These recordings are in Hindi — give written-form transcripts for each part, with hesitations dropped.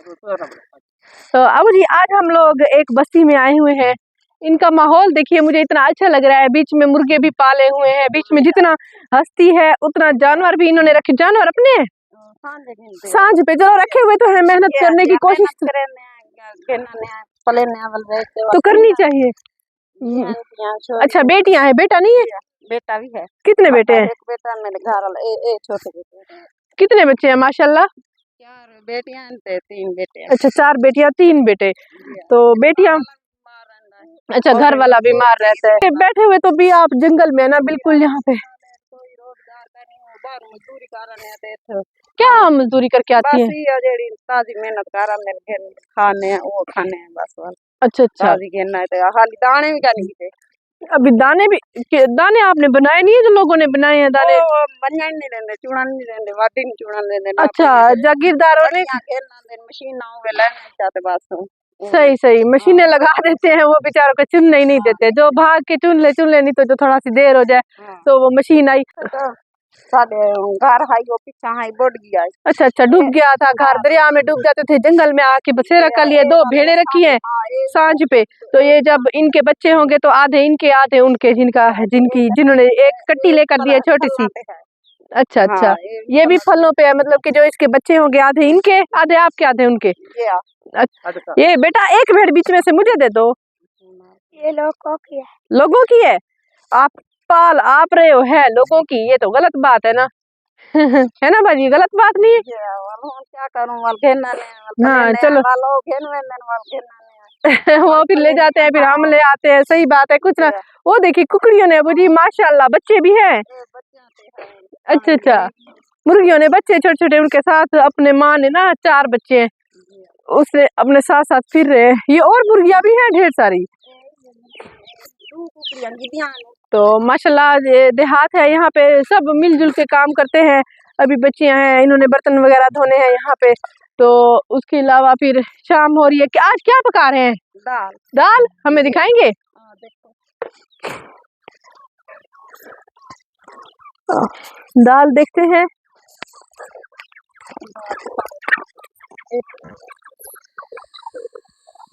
तो अबू जी आज हम लोग एक बस्ती में आए हुए हैं। इनका माहौल देखिए, मुझे इतना अच्छा लग रहा है। बीच में मुर्गे भी पाले हुए हैं, बीच में जितना हस्ती है उतना जानवर भी इन्होंने रखे। जानवर अपने सांझ पे चलो रखे हुए तो है, मेहनत करने की कोशिश तो करनी चाहिए। अच्छा बेटियां हैं, बेटा नहीं है? बेटा भी है। कितने बेटे हैं? एक बेटा मेरे घर वाला, छोटे बेटे। कितने बच्चे हैं? माशाल्लाह 4 बेटियां 3 बेटे। अच्छा 4 बेटियां 3 बेटे। तो बेटियां, अच्छा घर वाला बीमार रहता है। बैठे हुए तो भी आप जंगल में है ना, बिल्कुल यहाँ पे मजदूरी कर क्या मजदूरी करके आती है? ताजी मेहनत कर खाने वो खाने बस। अच्छा अच्छा, खाली दाने भी करनी। अभी दाने भी, दाने आपने बनाए नहीं है? जो लोगों ने बनाए हैं दाने बनिया नहीं देंगे, चूड़ा नहीं देंगे, वाटी नहीं चूड़ा देंगे। अच्छा जागीरदारों ने मशीन ना हुए लेने चाहते बस। सही सही मशीनें लगा देते हैं, वो बेचारों को चुनने ही नहीं देते। जो भाग के चुन ले नहीं तो जो थोड़ा सी देर हो जाए तो वो मशीन आई। घर हाई वो पीछा हाई बढ़ गया। अच्छा अच्छा, डूब गया था घर, दरिया में डूब जाते थे। जंगल में आके बसेरा कर लिए। 2 भेड़े रखी हैं सांझ पे, तो ये जब इनके बच्चे होंगे तो आधे इनके आधे उनके, जिन्होंने एक कट्टी लेकर दी है छोटी सी। अच्छा अच्छा, ये भी फलों पे है, मतलब कि जो इसके बच्चे होंगे आधे इनके आधे आपके आधे उनके। अच्छा, ये बेटा एक भेड़ बीच में से मुझे दे दो। ये लोगों की है। लोगों की है? आप पाल आप रहे हो, है लोगों की? ये तो गलत बात है ना। है ना भाजी, गलत बात नहीं है? क्या करूं, हाँ चलो वो फिर ले जाते हैं, फिर हम ले आते हैं। सही बात है, कुछ ना। वो देखिए कुकड़ियों ने जी माशाल्लाह बच्चे भी हैं। अच्छा अच्छा, मुर्गियों ने बच्चे छोटे छोटे, उनके साथ अपने माँ ने ना 4 बच्चे हैं, उससे अपने साथ साथ फिर रहे हैं। ये और मुर्गियां भी हैं ढेर सारी। तो माशाल्लाह देहात है, यहाँ पे सब मिलजुल के काम करते हैं। अभी बच्चियां हैं, इन्होंने बर्तन वगैरह धोने हैं यहाँ पे। तो उसके अलावा फिर शाम हो रही है। आज क्या पका रहे हैं? दाल। दाल हमें दिखाएंगे? दाल देखते हैं।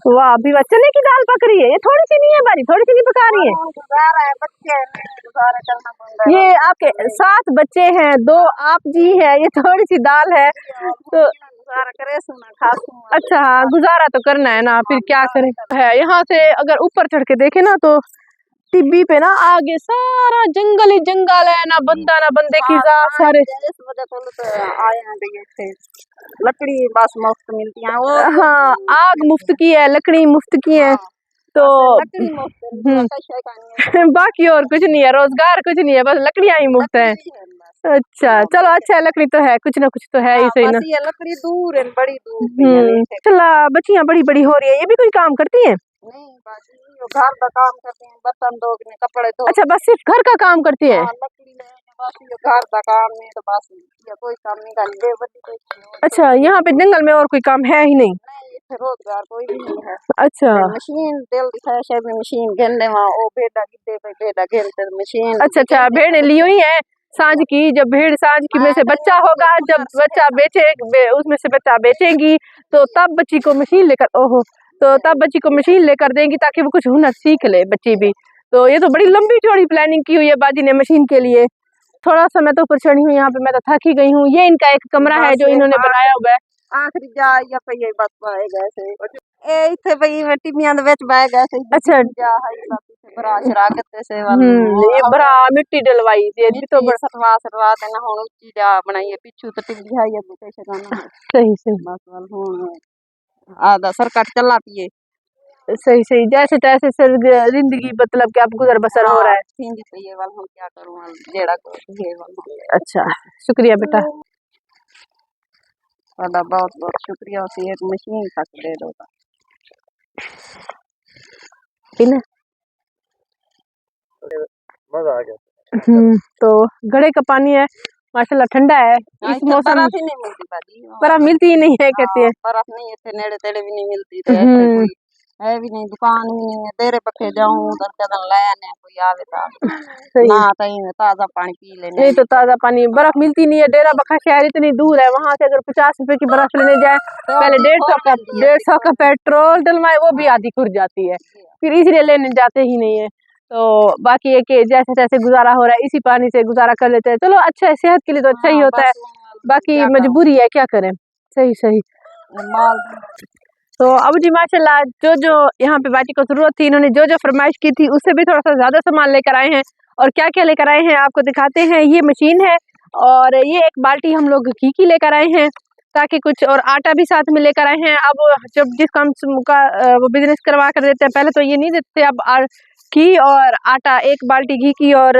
वाह, अभी चने की दाल पक रही है। ये थोड़ी सी नहीं है बारी, थोड़ी सी नहीं पका रही है। ये आपके 7 बच्चे हैं, 2 आप जी है, ये थोड़ी सी दाल है तो अच्छा हाँ, गुजारा तो करना है ना, फिर क्या करें। है यहाँ से अगर ऊपर चढ़ के देखे ना तो टिब्बी पे ना आगे सारा जंगल ही जंगल है, ना बंदा ना बंदे की जात सारे। लकड़ी बस मुफ्त मिलती है। वो हाँ आग मुफ्त की है, लकड़ी मुफ्त की है। तो बाकी और कुछ नहीं है, रोजगार कुछ नहीं है, बस लकड़ियाँ ही मुफ्त है। अच्छा चलो, अच्छा है, लकड़ी तो है, कुछ ना कुछ तो है ही सही ना। लकड़ी दूर है, बड़ी दूर। चला बच्चियां बड़ी बड़ी हो रही है, ये भी कोई काम करती है? नहीं बाजी, घर का काम करते हैं, बर्तन धोने, कपड़े धो। अच्छा बस सिर्फ घर का काम करती है? घर का काम नहीं तो बस कोई काम नहीं करते। अच्छा, यहाँ पे जंगल में और कोई काम है ही नहीं? रोजगार कोई भी नहीं है। अच्छा मशीन तेल दिखाया मशीन घेरने वो भेड़ा घेरते मशीन। अच्छा अच्छा, भेड़ ली हुई है सांझ की। जब भेड़ सांझ की में से बच्चा होगा, जब बच्चा उसमें से बच्चा बेचेंगी तो तब बच्ची को मशीन लेकर, ओहो, तो तब बच्ची को मशीन लेकर देंगी ताकि वो कुछ हुनर सीख ले बच्ची भी। तो ये तो बड़ी लंबी चौड़ी प्लानिंग की हुई है बाजी ने मशीन के लिए। थोड़ा सा मैं तो ऊपर चढ़ी हूँ, यहाँ पे मैं तो थक ही गई हूँ। ये इनका एक कमरा है जो इन्होंने बनाया हुआ है। आखिरी जा या पे बस पाएगा ऐसे ए इथे भाई मैं टिमियां दे विच बैग ऐसे। अच्छा जा है बरा शरागत से ये बड़ा मिट्टी डलवाई ये भी तो सरवा देना हुन ऊंची जा बनाई पिछू तो टिब्बी है ये कैसे गाना। सही सही बस हुन आधा सरकट चला पिए। सही सही, जैसे तैसे सर जिंदगी मतलब कि आप गुजर बसर हो रहा है। ये वाला हम क्या करूं जेड़ा को ये वाला। अच्छा शुक्रिया बेटा, बहुत बहुत शुक्रिया। एक मशीन तक दे दो मजा आ गया। तो घड़े का पानी है माशाल्लाह, ठंडा है। इस मौसम बर्फ ही नहीं मिलती बाजी, बर्फ मिलती ही नहीं है कहते हैं। बर्फ नहीं इतने नेड़े तेड़े भी नहीं मिलती। है भी नहीं, दुकान भी नहीं है, तेरे पखे जाऊं उधर कदम लाया नहीं कोई आवे सही ना है। तई में ताजा पानी पी लेने। नहीं तो ताज़ा पानी, बर्फ मिलती नहीं है। डेरा बखा शहर इतनी दूर है, वहाँ से अगर 50 रुपए की बर्फ लेने जाए, पहले 150 का पेट्रोल डलवाए, वो भी आधी खुर जाती है, फिर इसलिए लेने जाते ही नहीं है। तो बाकी है कि जैसे तैसे गुजारा हो रहा है, इसी पानी से गुजारा कर लेते हैं। चलो अच्छा है, सेहत के लिए तो अच्छा ही होता है, बाकी मजबूरी है, क्या करें। सही सही। तो अब जी माशाल्लाह जो जो यहाँ पे बाटी को जरूरत थी, इन्होंने जो जो फरमाइश की थी उससे भी थोड़ा सा ज्यादा सामान लेकर आए हैं। और क्या क्या लेकर आए हैं आपको दिखाते हैं। ये मशीन है और ये एक बाल्टी हम लोग घी की लेकर आए हैं, ताकि कुछ, और आटा भी साथ में लेकर आए हैं। अब जब जिस काम का वो बिजनेस करवा कर देते हैं, पहले तो ये नहीं देते, अब घी और आटा, एक बाल्टी घी की, और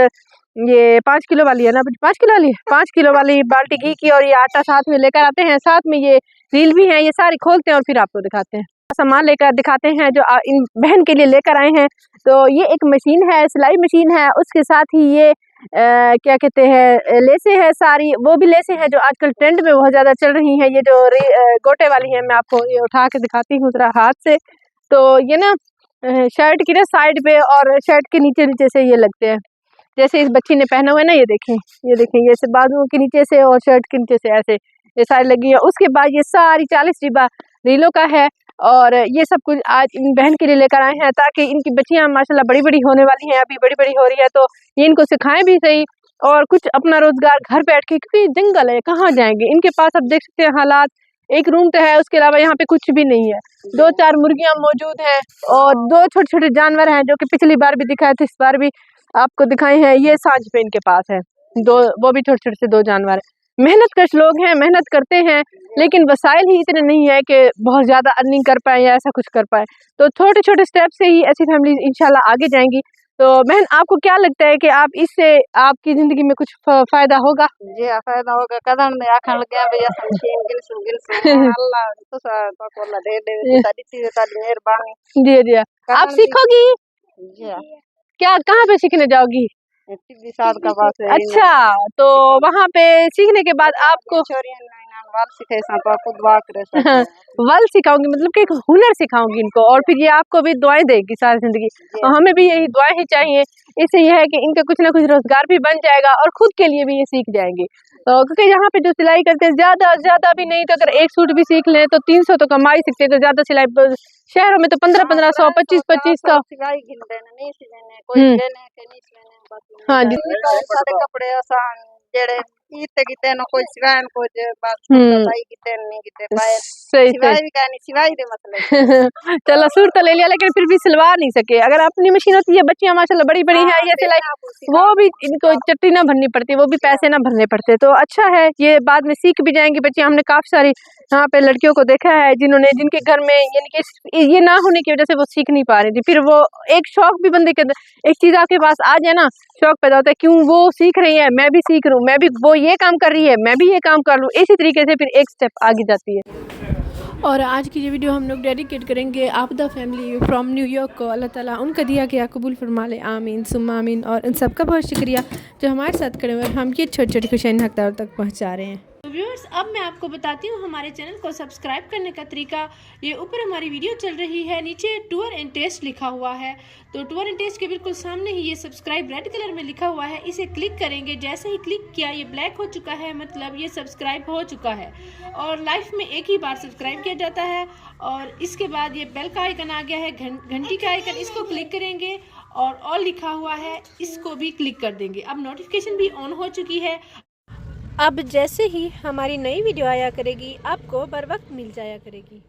ये 5 किलो वाली है ना, 5 किलो वाली, 5 किलो वाली बाल्टी घी की, और ये आटा साथ में लेकर आते हैं। साथ में ये रील भी है, ये सारी खोलते हैं और फिर आपको दिखाते हैं, सामान लेकर दिखाते हैं जो इन बहन के लिए लेकर आए हैं। तो ये एक मशीन है, सिलाई मशीन है, उसके साथ ही ये क्या कहते हैं, लेसे है सारी, वो भी लेसे हैं जो आजकल ट्रेंड में बहुत ज़्यादा चल रही हैं। ये जो गोटे वाली है, मैं आपको ये उठा के दिखाती हूँ जरा हाथ से। तो ये ना शर्ट की ना साइड पे और शर्ट के नीचे नीचे से ये लगते हैं, जैसे इस बच्ची ने पहना हुआ है ना, ये देखें ये से बाजुओं के नीचे से और शर्ट के नीचे से ऐसे ये सारी लगी है। उसके बाद ये सारी 40 डिब्बा रीलों का है, और ये सब कुछ आज इन बहन के लिए लेकर आए हैं, ताकि इनकी बच्चियां माशाल्लाह बड़ी बड़ी होने वाली हैं, अभी बड़ी बड़ी हो रही है, तो ये इनको सिखाएं भी सही, और कुछ अपना रोजगार घर बैठ के, क्योंकि जंगल है, कहाँ जाएंगे। इनके पास अब देख सकते हैं हालात, एक रूम तो है, उसके अलावा यहाँ पे कुछ भी नहीं है। 2-4 मुर्गियां मौजूद हैं और 2 छोटे छोटे जानवर हैं, जो कि पिछली बार भी दिखाए थे, इस बार भी आपको दिखाए हैं। ये सांझ पे इनके पास है 2, वो भी छोटे छोटे से 2 जानवर है। मेहनत कश लोग हैं, मेहनत करते हैं, लेकिन वसाइल ही इतने नहीं है कि बहुत ज़्यादा अर्निंग कर पाए या ऐसा कुछ कर पाए। तो छोटे छोटे स्टेप से ही ऐसी फैमिली इंशाल्लाह आगे जाएंगी। तो बहन, आपको क्या लगता है कि आप इससे आपकी ज़िंदगी में कुछ फ़ायदा होगा? जी फायदा होगा, कदम में आखन लग गया भैया समझीन गिलसू अल्लाह तो कोला दे दे सारी चीजें ताली मेहरबानी। जी जी। आप सीखोगी जी क्या, कहाँ पे सीखने जाओगी? टीवी साथ का पास है। अच्छा, तो वहाँ पे सीखने के बाद आपको वाल सिखे तो खुद दुआ करे वल सिखाऊंगी, मतलब कि एक हुनर सिखाऊंगी इनको, और फिर ये आपको भी दुआएं देगी सारी जिंदगी। और हमें भी यही दुआएं ही चाहिए। इससे यह है कि इनका कुछ ना कुछ रोजगार भी बन जाएगा और खुद के लिए भी ये सीख जाएंगे। तो क्योंकि यहाँ पे जो सिलाई करते हैं, ज्यादा भी नहीं तो अगर एक सूट भी सीख लें तो 300 तो कमा ही सकते हैं। तो ज्यादा सिलाई शहरों में तो 1500, 2500 सिलाई गिन देने नहीं सिलेने कोई लेने के नहीं सिलेने। हाँ जी, सारे कपड़े आसान जेड़े इते किते न कोई सिवान को जे बात सिलाई किते नहीं किते पाए सही सिलाई भी कहनी सिलाई दे मतलब। चलो सूट तो ले लिया, लेकिन फिर भी सिलवा नहीं सके। अगर अपनी मशीन होती है, बच्चियां माशाल्लाह बड़ी बड़ी हैं, ये सिलाई वो भी इनको चट्टी ना भरनी पड़ती, वो भी पैसे ना भरने पड़ते। तो अच्छा है, ये बाद में सीख भी जाएंगी बच्चियां। हमने काफी सारी यहाँ पे लड़कियों को देखा है जिनके घर में यानी कि ये ना होने की वजह से वो सीख नहीं पा रही थी। फिर वो एक शौक भी बंदे के अंदर, एक चीज आपके पास आ जाए ना, शौक पैदा होता है, क्यों वो सीख रही है मैं भी सीख रहा हूँ, मैं भी, वो ये काम कर रही है मैं भी ये काम कर लूँ। इसी तरीके से फिर एक स्टेप आगे जाती है। और आज की ये वीडियो हम लोग डेडिकेट करेंगे आपदा फैमिली फ्रॉम न्यूयॉर्क को। अल्लाह ताला उनका दिया गया कबूल फरमा ले, आमीन सुम्मा आमीन। और उन सबका बहुत शुक्रिया जो हमारे साथ खड़े हुए, हम ये छोटी छोटी खुशियाँ हकदारों तक पहुँचा रहे हैं। तो व्यूअर्स, अब मैं आपको बताती हूँ हमारे चैनल को सब्सक्राइब करने का तरीका। ये ऊपर हमारी वीडियो चल रही है, नीचे टूर एंड टेस्ट लिखा हुआ है, तो टूर एंड टेस्ट के बिल्कुल सामने ही ये सब्सक्राइब रेड कलर में लिखा हुआ है, इसे क्लिक करेंगे। जैसे ही क्लिक किया ये ब्लैक हो चुका है, मतलब ये सब्सक्राइब हो चुका है। और लाइफ में एक ही बार सब्सक्राइब किया जाता है। और इसके बाद ये बेल का आइकन आ गया है, घंटी का आइकन, इसको क्लिक करेंगे और ऑल लिखा हुआ है, इसको भी क्लिक कर देंगे। अब नोटिफिकेशन भी ऑन हो चुकी है। अब जैसे ही हमारी नई वीडियो आया करेगी, आपको बर वक्त मिल जाया करेगी।